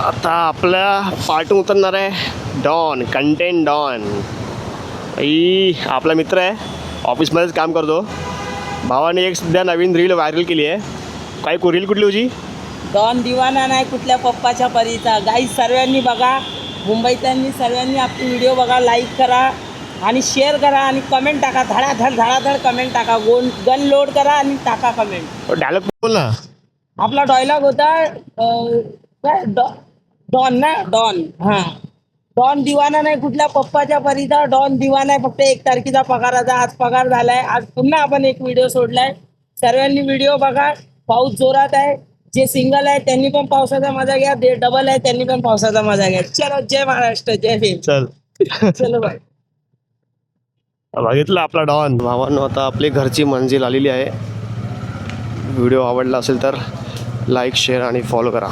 आता आपल्या पार्टून उतरणार आहे डॉन, कंटेंट डॉन. आपला मित्र आहे, ऑफिसमध्येच काम करतो. भावाने एक सध्या नवीन रील व्हायरल केली आहे. काय रील कुठली होती? डॉन दिवाना नाही कुठल्या पप्पाच्या परीचा. गाईज सर्वांनी बघा, मुंबईतल्यांनी सर्वांनी आपली व्हिडिओ बघा, लाईक करा आणि शेअर करा आणि कमेंट टाका. धडाधड कमेंट टाका. गन लोड करा आणि टाका कमेंट. डायलॉग बोल ना. आपला डायलॉग होता काय डॉन ना, डॉन. हां, डॉन दिवाना नाही कुठल्या पप्पाच्या परीचा. डॉन दिवाना आहे फक्त 1 तारखेचा पगाराचा. आज पगार झालाय. आज पुन्हा आपण एक व्हिडिओ सोडलाय. सर्वांनी व्हिडिओ बघा. पाऊस जोरात आहे. जे सिंगल आहे त्यांनी पण पावसाचा मजा घ्या. जे डबल आहे त्यांनी पण पावसाचा मजा घ्या. चलो, जय महाराष्ट्र, जय भीम. चल. चलो बाय. बघितलं आपला डॉन. भावांनो, आता आपली घरची मंजिल आलेली आहे. व्हिडिओ आवडला असेल तर लाईक, शेअर आणि फॉलो करा.